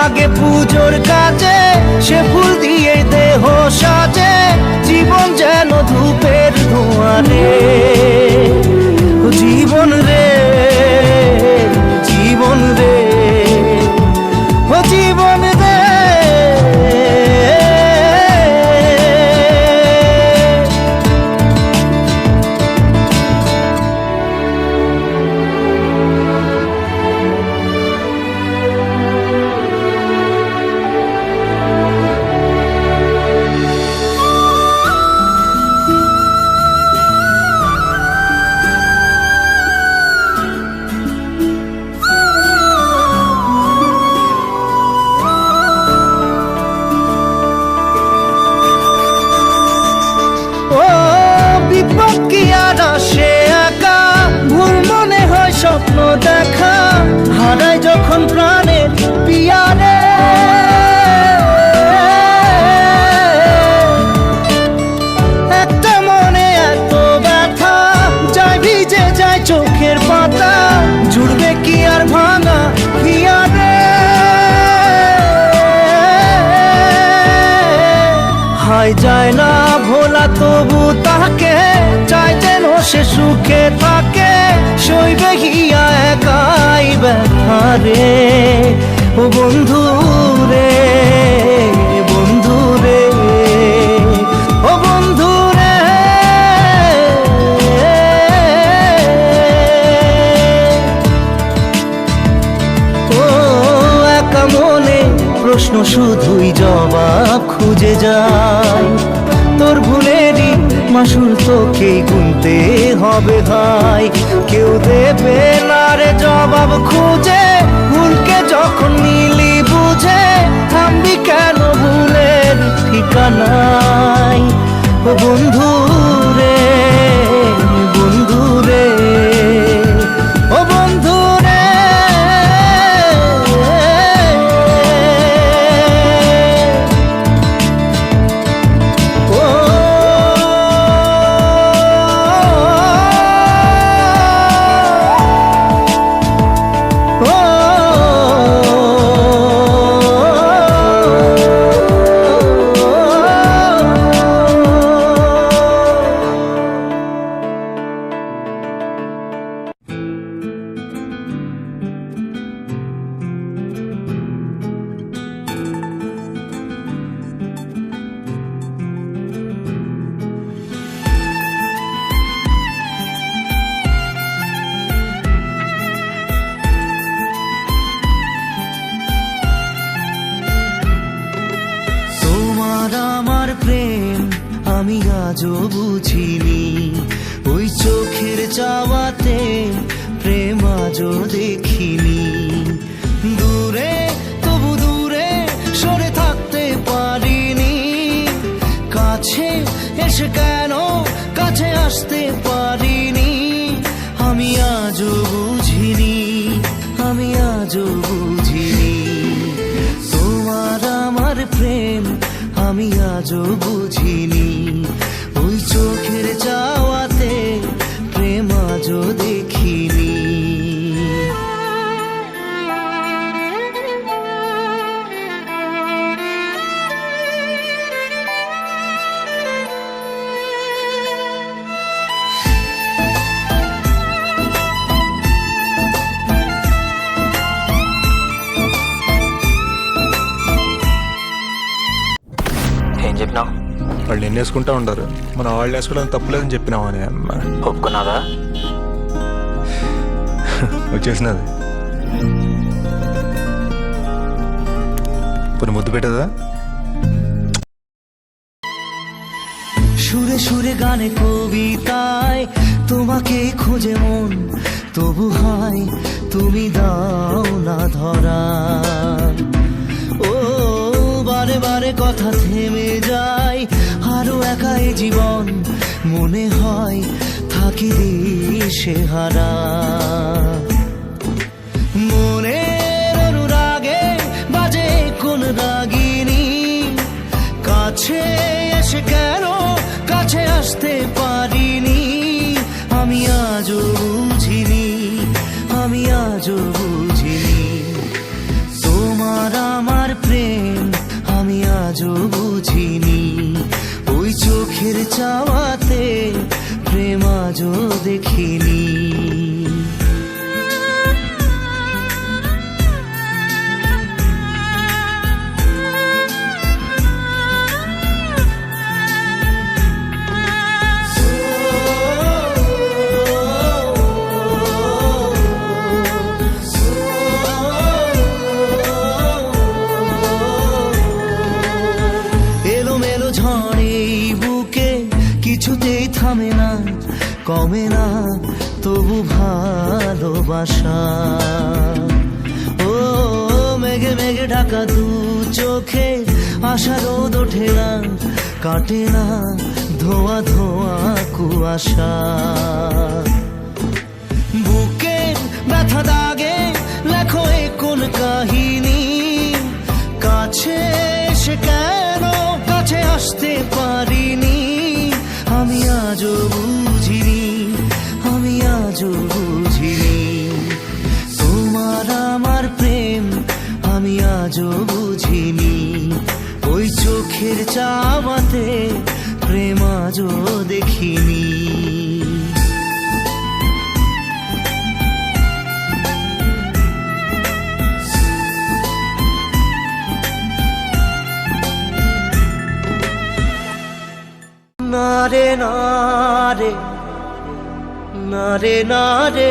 লাগে পুজোর কাজে, সে ফুল দিয়ে দেহ সাজে, জীবন যেন ধূপের ধোঁয়ারে। জীবন রে, জীবন রে, ও জীবন রে। স্বপ্ন দেখা হারায় যখন প্রাণের পিয়ারে, একটা মনে এত ব্যথা যায় ভিজে যায় চোখের পাতা, জুড়বে কি আর ভাঙা পিয়ারে। হায় যায় না ভোলা তবু তাকে চাই যেন সে সুখে থাকে, সইবে গিয়া একাই ব্যথা রে। ও বন্ধু রে, বন্ধু রে, ও বন্ধু রে। ও একা মনে প্রশ্ন শুধুই জবাব খুঁজে যায়, তোর ভুলেরই মাসুল তোকেই গুনতে হবে ভাই। কেউ দেবে না রে জবাব খুঁজে, ভুলকে যখন নিলি বুঝে, থামবি কেন ভুলের ঠিকানায়। ও বন্ধু রে, বন্ধু রে, ও বন্ধু রে। আমি আজও বুঝিনি, ওই চোখের চাওয়াতে প্রেম আজও দেখিনি। দূরে তবু দূরে সরে থাকতে পারিনি, কাছে এসে কেন কাছে আসতে পারিনি। আমি আজও বুঝিনি, আমি আজও বুঝিনি, তোমার আমার প্রেম আমি আজও বুঝিনি। ওই চোখের চাওয়াতে প্রেম আজও দেখিনি। ఏం చెప్పినావు? వాళ్ళు ఎన్ని వేసుకుంటా ఉండరు, మన వాళ్ళు వేసుకోవడం తప్పులేదని చెప్పినావు అని అమ్మ. ఒప్పుకున్నాదా? వచ్చేసినది. ఇప్పుడు ముద్దు పెట్టదా? সুরে সুরে গানে কবিতায় তোমাকে খোঁজে মন, তবু হয় তুমি দাও না ধরা। ও বারে বারে কথা থেমে যায়, আরো একাই জীবন মনে হয় থাকি দিশে হারা। মনের অনুরাগে বাজে কোন রাগিনী, কাছে এসে কেন কাছে আসতে পারিনি। আমি আজও বুঝিনি, আমি আজও বুঝিনি, তোমার আমার থামে না, কমে না তবু ভালোবাসা। ও মেঘে মেঘে ঢাকা দু চোখে আশা রোদ ওঠে না, কাটে না ধোয়া ধোয়া কুয়াশা। বুকে ব্যথা দাগে লেখো এ কোন কাহিনী, কাছে এসে কেন কাছে আসতে পারিনি। আমি আজও বুঝিনি, আমি আজও বুঝিনি তোমার আমার প্রেম, আমি আজও বুঝিনি। ওই চোখের চাওয়াতে প্রেম আজও দেখিনি। না রে না রে, না রে না রে।